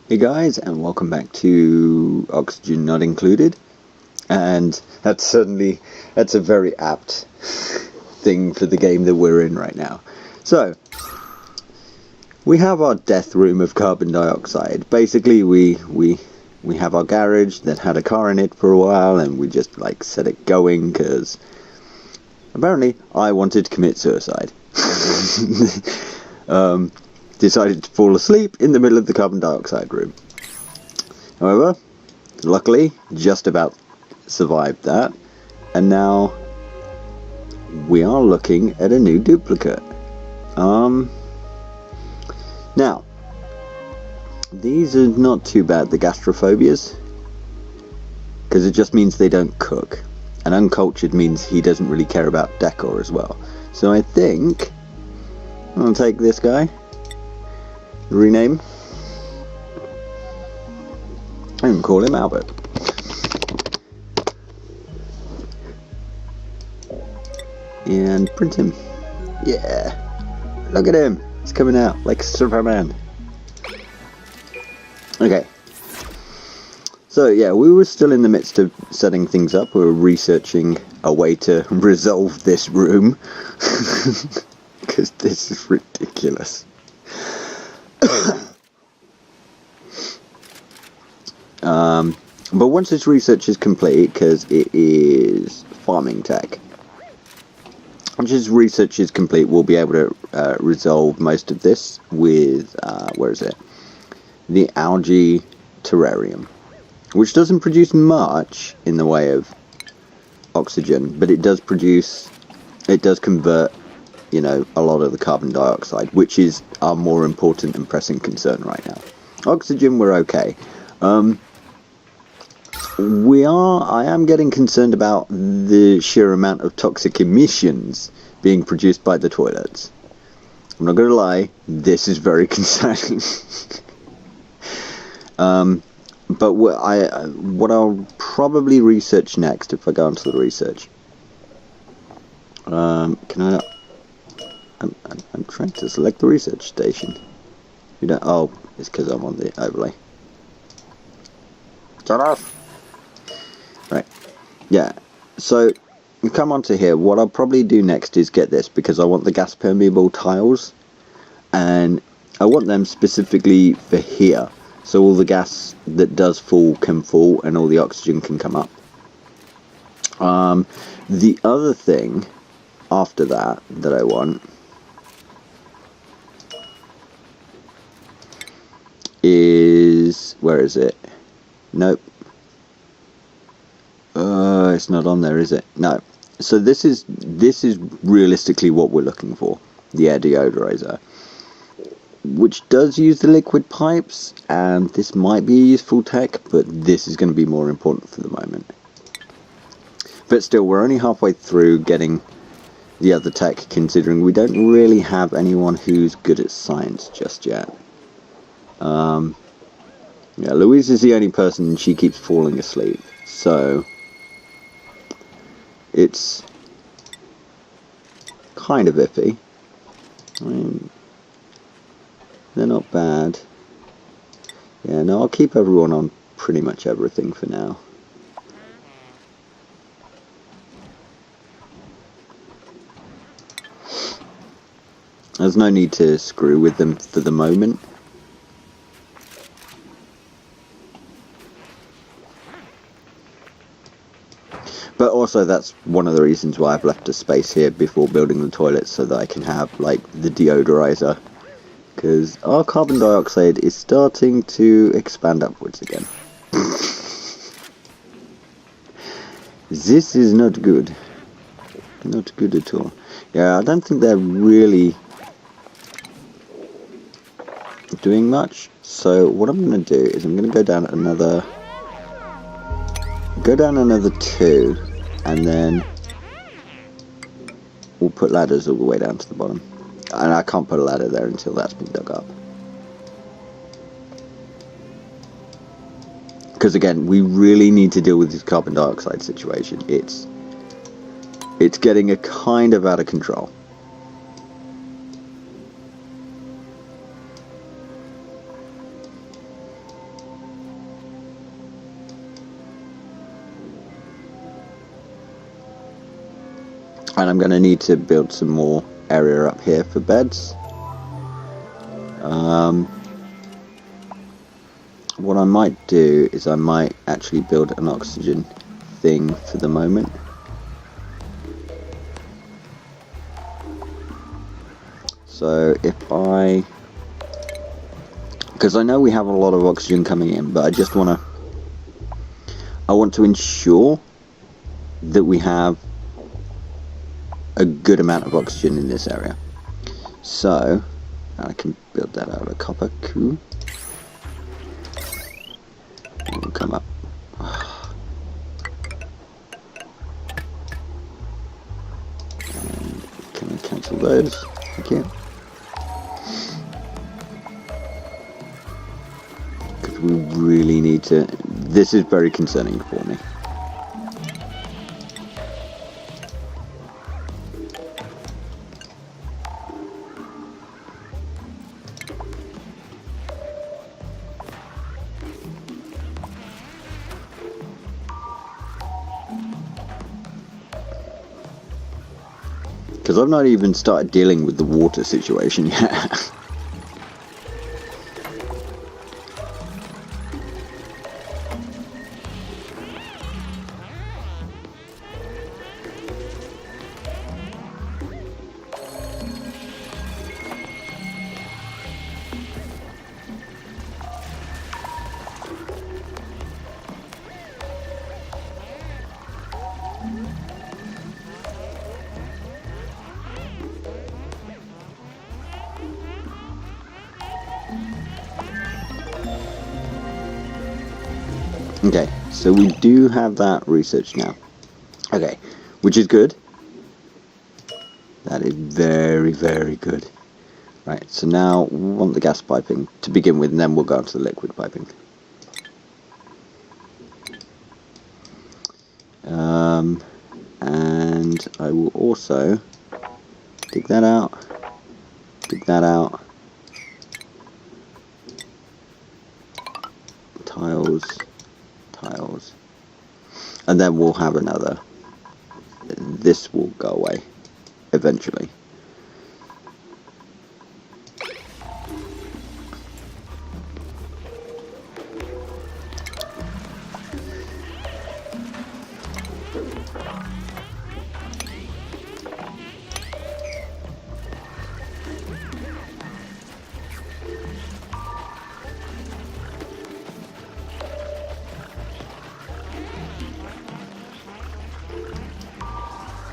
Hey guys, and welcome back to Oxygen Not Included. And that's a very apt thing for the game that we're in right now. So, we have our death room of carbon dioxide. Basically, we have our garage that had a car in it for a while, and we just set it going because apparently I wanted to commit suicide. Decided to fall asleep in the middle of the carbon dioxide room. However, luckily, just about survived that, and now we are looking at a new duplicate. Now, these are not too bad, the gastrophobias, because it just means they don't cook, and uncultured means he doesn't really care about decor as well. So I think I'll take this guy, rename, and call him Albert. And print him. Yeah, look at him. He's coming out like Superman. Okay. So yeah, we were still in the midst of setting things up. We were researching a way to resolve this room. Because this is ridiculous. But once this research is complete, because it is farming tech, once this research is complete, we'll be able to resolve most of this with, where is it? The algae terrarium, which doesn't produce much in the way of oxygen, but it does convert, a lot of the carbon dioxide, which is our more important and pressing concern right now. Oxygen, we're okay. I am getting concerned about the sheer amount of toxic emissions being produced by the toilets. I'm not going to lie, this is very concerning. But what I'll probably research next, if I go into the research, I'm trying to select the research station. Oh, it's because I'm on the overlay. Turn off. Right, yeah, so you come onto here. What I'll probably do next is get this, because I want the gas permeable tiles, and I want them specifically for here, so all the gas that does fall can fall and all the oxygen can come up. The other thing after that I want is, where is it? Nope. It's not on there, is it? No. So this is realistically what we're looking for, the air deodorizer, which does use the liquid pipes, and this might be a useful tech, but this is going to be more important for the moment. But still, we're only halfway through getting the other tech, considering we don't really have anyone who's good at science just yet. Yeah, Louise is the only person, and she keeps falling asleep, so it's kind of iffy. I mean, they're not bad. Yeah, no, I'll keep everyone on pretty much everything for now. There's no need to screw with them for the moment. But also, that's one of the reasons why I've left a space here before building the toilets, so that I can have, the deodorizer. Because our carbon dioxide is starting to expand upwards again. This is not good. Not good at all. Yeah, I don't think they're really doing much. So what I'm going to do is I'm going to go down another 2, and then we'll put ladders all the way down to the bottom. And I can't put a ladder there until that's been dug up. Because again, we really need to deal with this carbon dioxide situation. It's getting a kind of out of control. And I'm going to need to build some more area up here for beds. What I might do is I might actually build an oxygen thing for the moment. So if because I know we have a lot of oxygen coming in, but I want to ensure that we have a good amount of oxygen in this area. So I can build that out of copper. Cool. We'll come up. And can I cancel those? Thank you. Because we really need to. This is very concerning for me. Because I've not even started dealing with the water situation yet. Okay, so we do have that research now. Okay, which is good. That is very, very good. Right, so now we want the gas piping to begin with, and then we'll go on to the liquid piping. And I will also dig that out, tiles, and then we'll have another. This will go away eventually.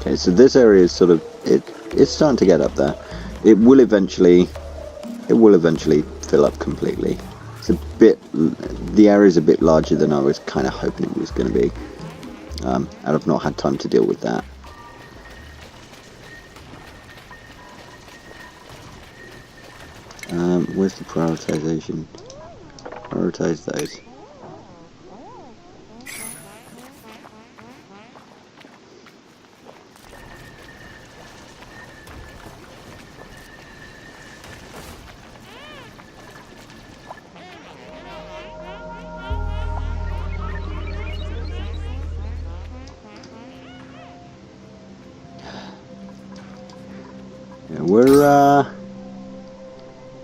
Okay, so this area is sort of it's starting to get up there. It will eventually fill up completely. It's a bit, the area is a bit larger than I was kind of hoping it was going to be, and I've not had time to deal with that. Where's the prioritization? Prioritize those.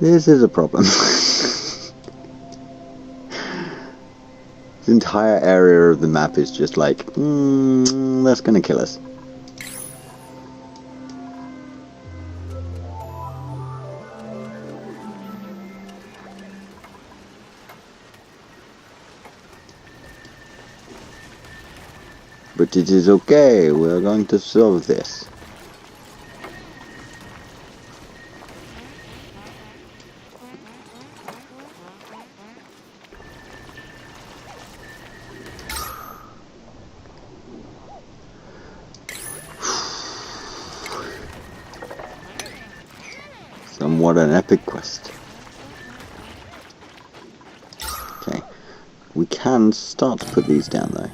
This is a problem. This entire area of the map is just like, that's gonna kill us. But it is okay, we're going to solve this. Somewhat an epic quest. Okay, we can start to put these down though.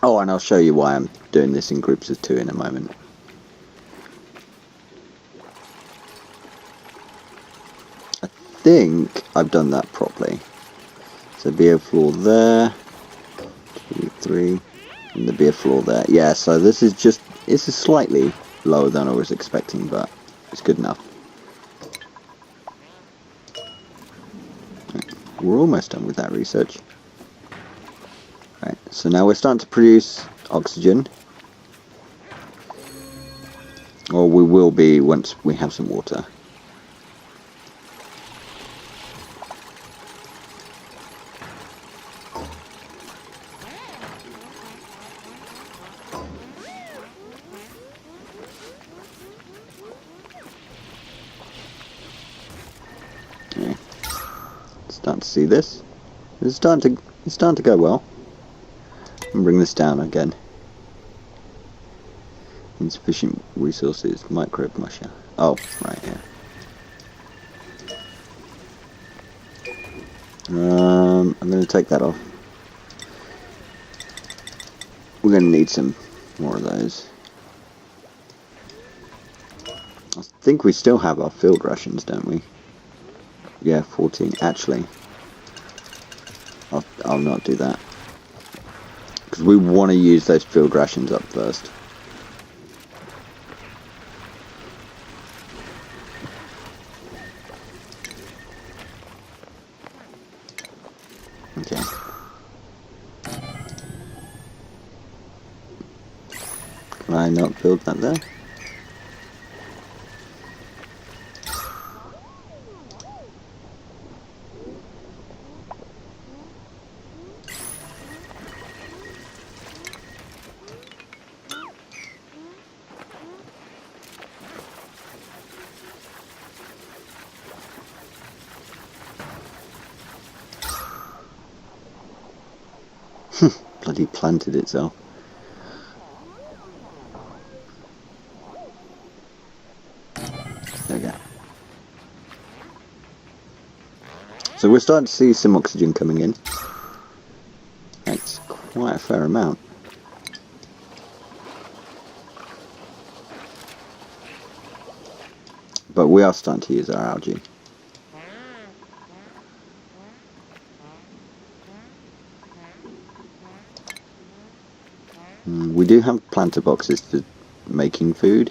Oh, and I'll show you why I'm doing this in groups of 2 in a moment. I think I've done that properly. So be a floor there, 3, and there'd be a floor there. Yeah, so this is slightly lower than I was expecting, but it's good enough. We're almost done with that research. Right, so now we're starting to produce oxygen. Or we will be once we have some water. Okay. Starting to see this. It's starting to go well. And bring this down again. Insufficient resources, microbe musher. Oh, right here. I'm going to take that off. We're going to need some more of those. I think we still have our field rations, don't we? Yeah, 14. Actually, I'll not do that. Because we want to use those field rations up first. Okay. Can I not build that there? Bloody planted itself. There we go. So we're starting to see some oxygen coming in. That's quite a fair amount. But we are starting to use our algae. We do have planter boxes for making food.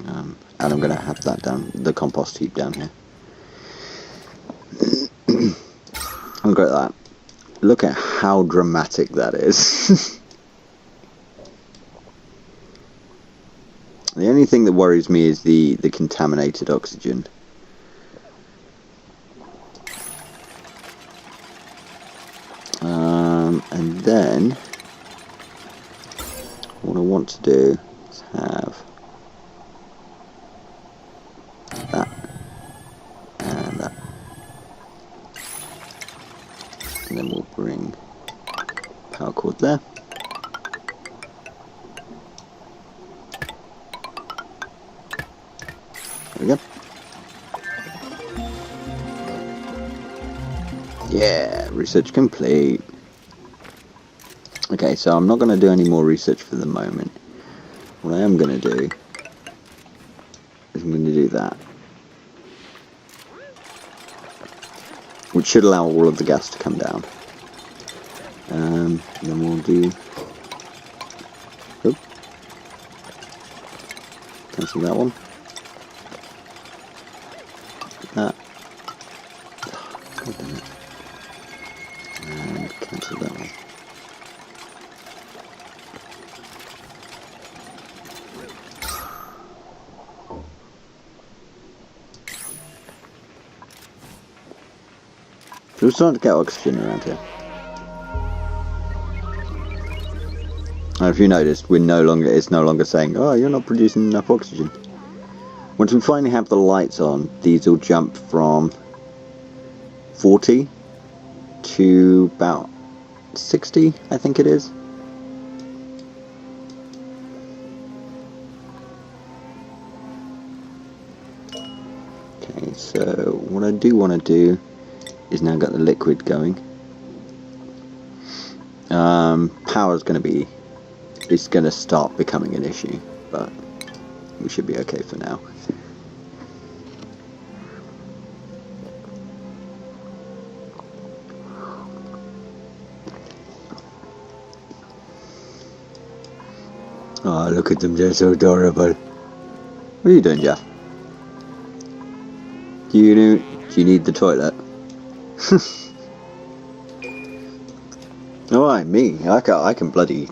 And I'm going to have that down, the compost heap down here. Look at that. Look at how dramatic that is. The only thing that worries me is the contaminated oxygen. And then what I want to do is have that and that, and then we'll bring power cord there. There we go. Yeah, research complete. Okay, so I'm not going to do any more research for the moment. What I am going to do is I'm going to do that, which should allow all of the gas to come down. Then we'll do... Oop. Cancel that one. That. God damn it. And cancel that one. So we're starting to get oxygen around here. And if you noticed, it's no longer saying, oh, you're not producing enough oxygen. Once we finally have the lights on, these will jump from 40 to about 60, I think it is. Okay, so what I do want to do is now got the liquid going. Power is going to be, it's going to start becoming an issue, but we should be okay for now. Oh, look at them, they're so adorable. What are you doing, Jeff? Do you need the toilet? Alright, me. I can bloody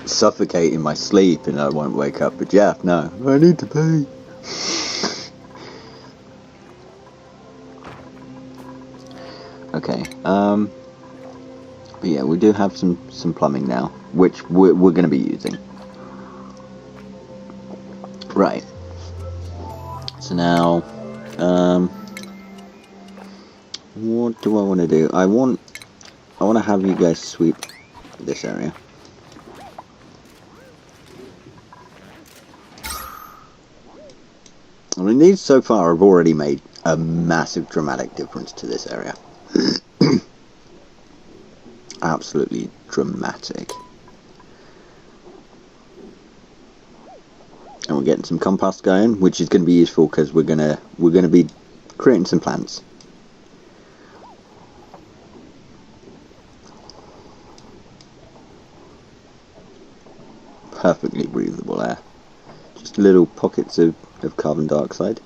suffocate in my sleep and I won't wake up, but Jeff, no. I need to pee. Okay, but yeah, we do have some plumbing now, which we're going to be using. Right. So now, what do I want to do? I want to have you guys sweep this area. I mean, these so far have already made a massive dramatic difference to this area. Absolutely dramatic. And we're getting some compost going, which is going to be useful because we're gonna be creating some plants. Perfectly breathable air. Just little pockets of carbon dioxide.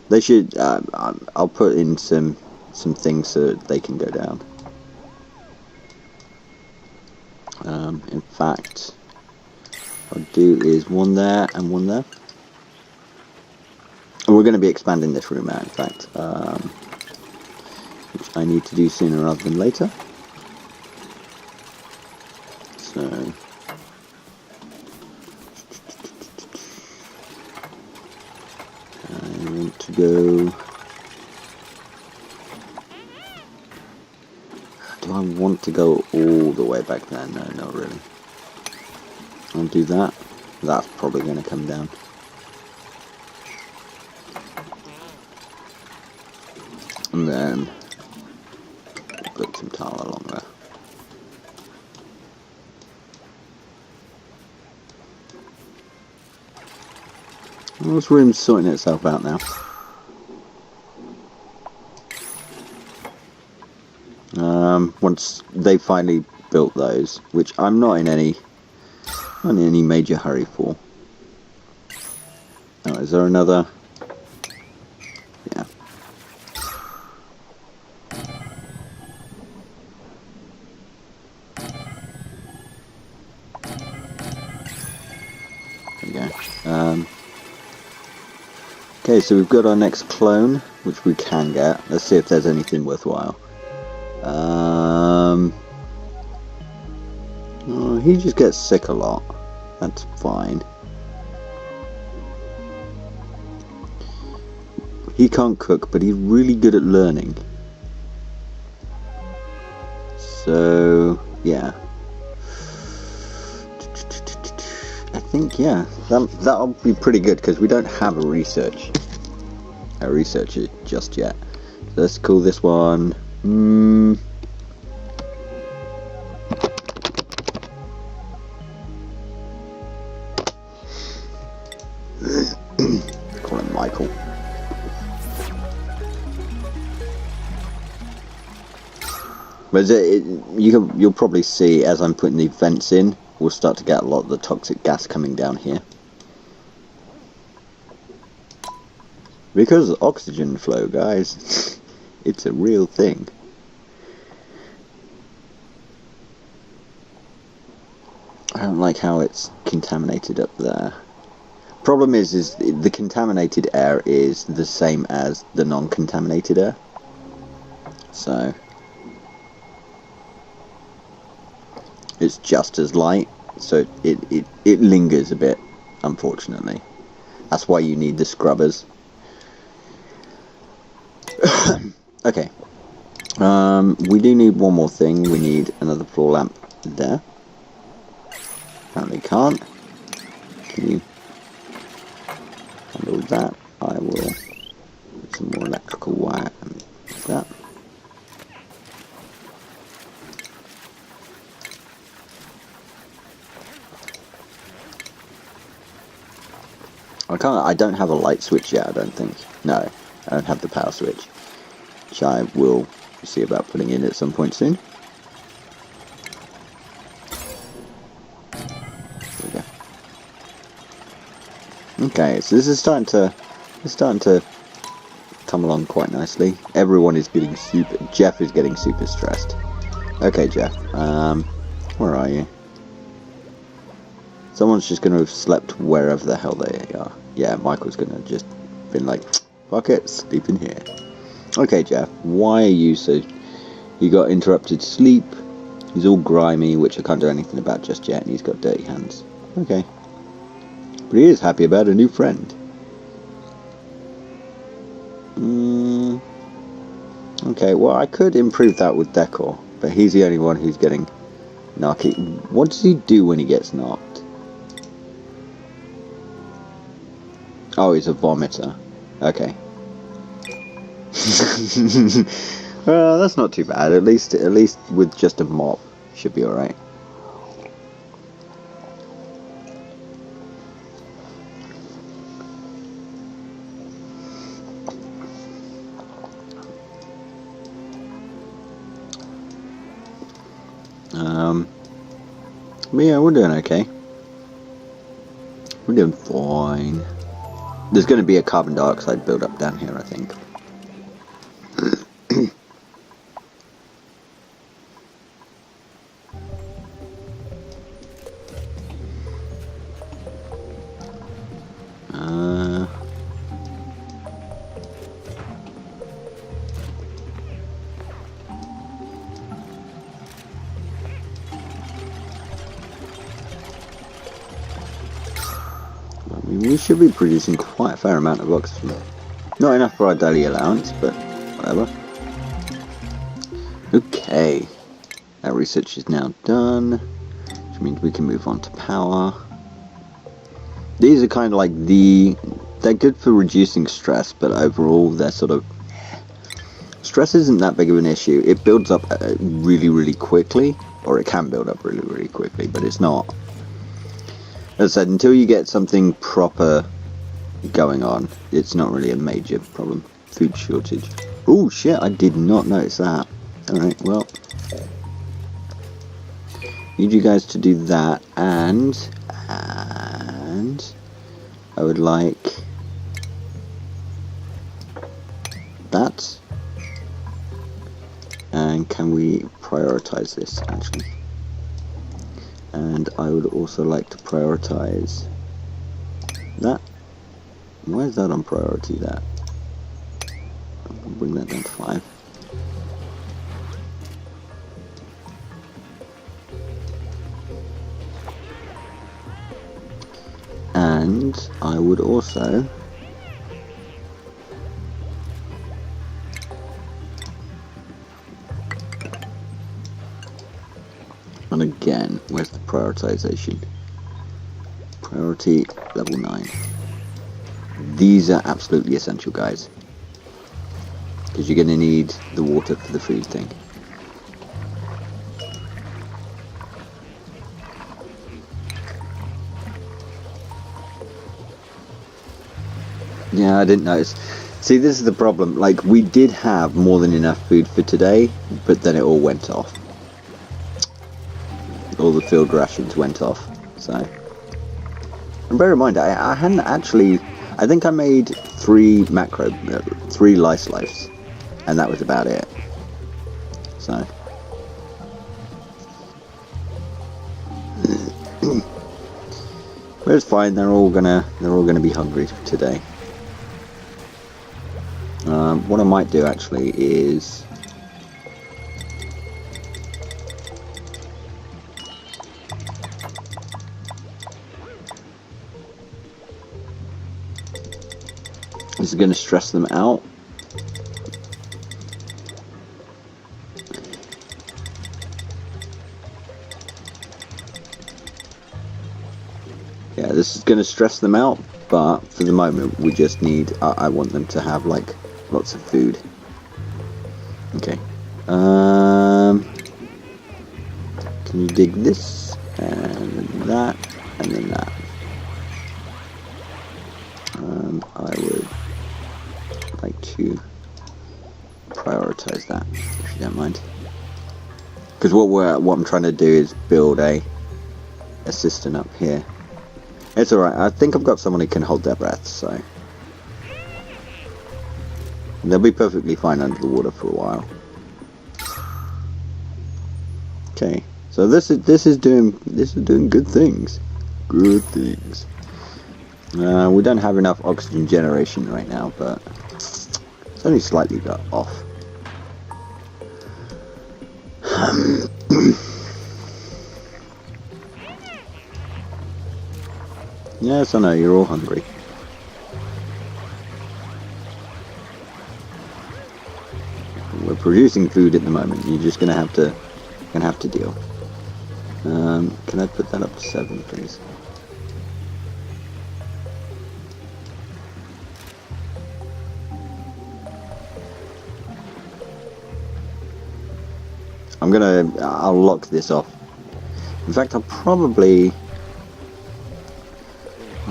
They should. I'll put in some things so that they can go down. In fact, what I'll do is one there and one there. And we're going to be expanding this room out, in fact, which I need to do sooner rather than later. So, I want to go. Do I want to go all the way back there? No, not really. I'll do that. That's probably going to come down. And then put some tile along there. Well, this room's sorting itself out now. Once they finally built those, which I'm not in any major hurry for. Oh, is there another? Yeah. There we go. Okay, so we've got our next clone, which we can get. Let's see if there's anything worthwhile. Oh, he just gets sick a lot. That's fine. He can't cook, but he's really good at learning. So, yeah. I think, yeah, that'll be pretty good, because we don't have a researcher just yet. So let's call this one... call him Michael. But you'll probably see as I'm putting the vents in, we'll start to get a lot of the toxic gas coming down here. Because oxygen flow, guys, it's a real thing. I don't like how it's contaminated up there. Problem is the contaminated air is the same as the non-contaminated air. So it's just as light, so it lingers a bit, unfortunately. That's why you need the scrubbers. Okay. We do need one more thing. We need another floor lamp there. Apparently can't. Can you handle that? I will put some more electrical wire and that. I don't have a light switch yet, I don't think. No, I don't have the power switch, which I will see about putting in at some point soon. There we go. Okay, so this is starting to come along quite nicely. Everyone is getting Jeff is getting super stressed. Okay, Jeff. Where are you? Someone's just gonna have slept wherever the hell they are. Yeah, Michael's gonna just been like, fuck it, sleep in here. Okay, Jeff. Why are you so? You got interrupted sleep. He's all grimy, which I can't do anything about just yet, and he's got dirty hands. Okay. But he is happy about a new friend. Okay, well, I could improve that with decor, but he's the only one who's getting narky. What does he do when he gets knocked? Oh, he's a vomiter. Okay. Well, that's not too bad. At least with just a mop, should be alright. But yeah, we're doing okay. We're doing fine. There's going to be a carbon dioxide build-up down here, I think. We should be producing quite a fair amount of oxygen. Not enough for our daily allowance, but whatever. Okay. Our research is now done, which means we can move on to power. These are kind of like they're good for reducing stress, but overall they're sort of... Stress isn't that big of an issue. It builds up really, really quickly, or it can build up really, really quickly, but it's not... As I said, until you get something proper going on, it's not really a major problem. Food shortage. Oh shit, I did not notice that. Alright, well. Need you guys to do that, and I would like that. And can we prioritize this, actually? And I would also like to prioritize that. Why is that on priority, that? I'll bring that down to 5. And I would also and again, where's the prioritization? Priority level 9. These are absolutely essential, guys, because you're going to need the water for the food thing. Yeah, I didn't notice. See, this is the problem. Like, we did have more than enough food for today, but then it all went off. All the field rations went off. So, and bear in mind, I hadn't actually... I think I made 3 lice loaves, and that was about it. So, but it's fine. They're all gonna be hungry today. What I might do actually is this is going to stress them out. Yeah, this is going to stress them out, but for the moment we just need, I want them to have like lots of food. Okay. Can you dig this and then that and then that? I would like to prioritize that, if you don't mind, because what I'm trying to do is build a cistern up here. It's alright. I think I've got someone who can hold their breath, so they'll be perfectly fine under the water for a while. Okay, so this is doing good things. Good things. We don't have enough oxygen generation right now, but it's only slightly got off. Yes, I know you're all hungry. We're producing food at the moment. You're just gonna have to deal. Can I put that up to 7, please? I'll lock this off. In fact, I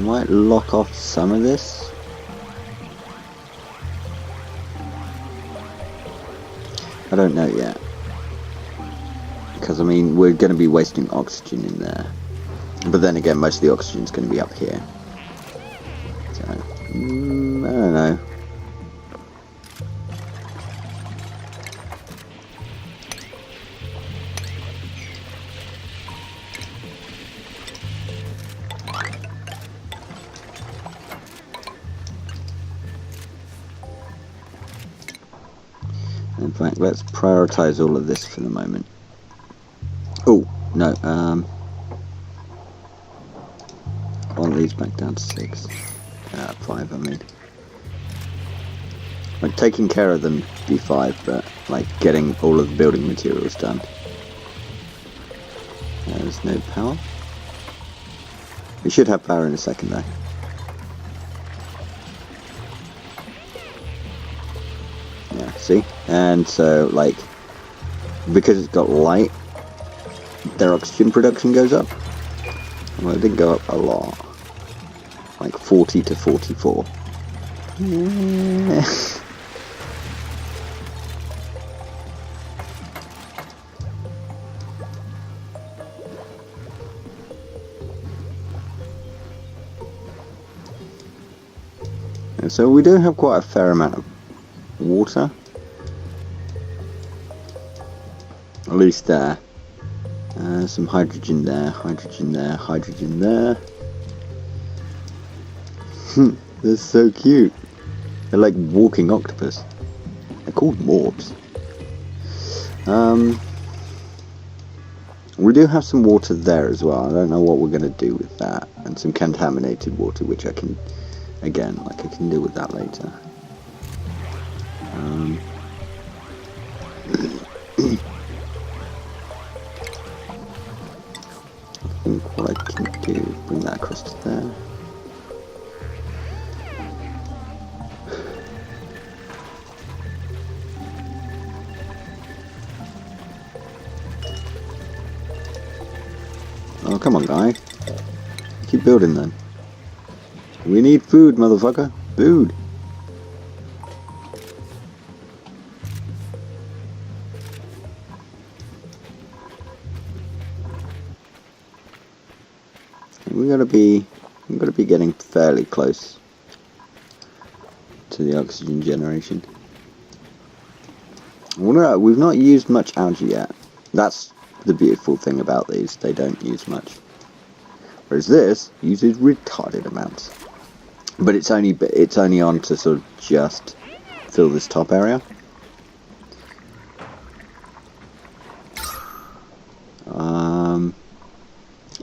might lock off some of this. I don't know yet. Because, I mean, we're going to be wasting oxygen in there. But then again, most of the oxygen's going to be up here. So, I don't know. In fact, let's prioritize all of this for the moment. Oh, no, I want these back down to 6. 5, I mean. Like, taking care of them be 5, but, like, getting all of the building materials done. There's no power. We should have power in a second, though. Yeah, see? And so, like, because it's got light, their oxygen production goes up. Well, it didn't go up a lot. Like 40 to 44. Yeah. And so we do have quite a fair amount of water. At least there. Some hydrogen there, hydrogen there, hydrogen there. They're so cute. They're like walking octopus. They're called morbs. We do have some water there as well. I don't know what we're going to do with that. And some contaminated water, which I can, again, like I can deal with that later. I think what I can do is bring that across to there. Oh, come on, guy. Keep building then. We need food, motherfucker. Food. We gotta be getting fairly close to the oxygen generation. We've not used much algae yet. That's the beautiful thing about these. They don't use much. Whereas this uses retarded amounts. But it's only on to sort of just fill this top area.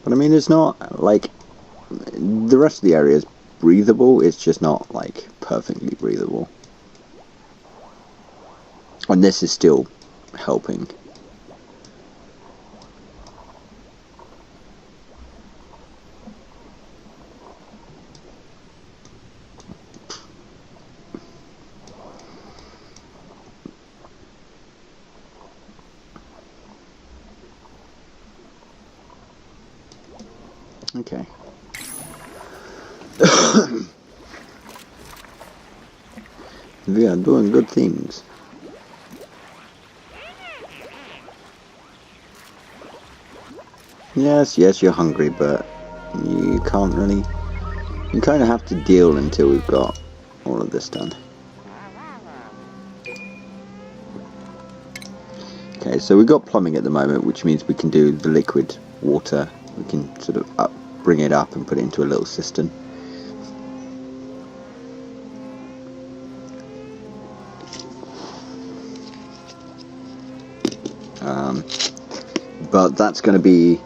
But I mean, it's not like the rest of the area is breathable. It's just not like perfectly breathable. And this is still helping. Okay. We are doing good things. Yes, you're hungry, but you can't really You kind of have to deal until we've got all of this done. Okay, so we've got plumbing at the moment, which means we can do the liquid water. We can sort of bring it up and put it into a little cistern. But that's going to be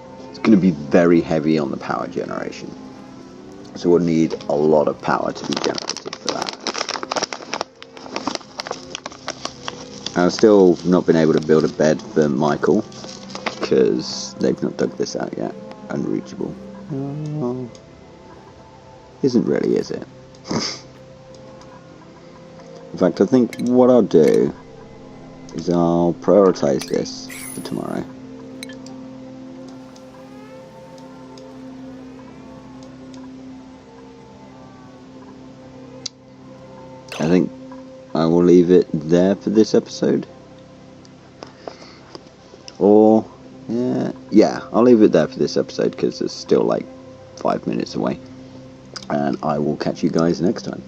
very heavy on the power generation. So we'll need a lot of power to be generated for that. I've still not been able to build a bed for Michael because they've not dug this out yet. Unreachable. Isn't really, is it? In fact, I think what I'll do is I'll prioritize this for tomorrow. I think I will leave it there for this episode. Or, yeah, I'll leave it there for this episode because it's still like 5 minutes away. And I will catch you guys next time.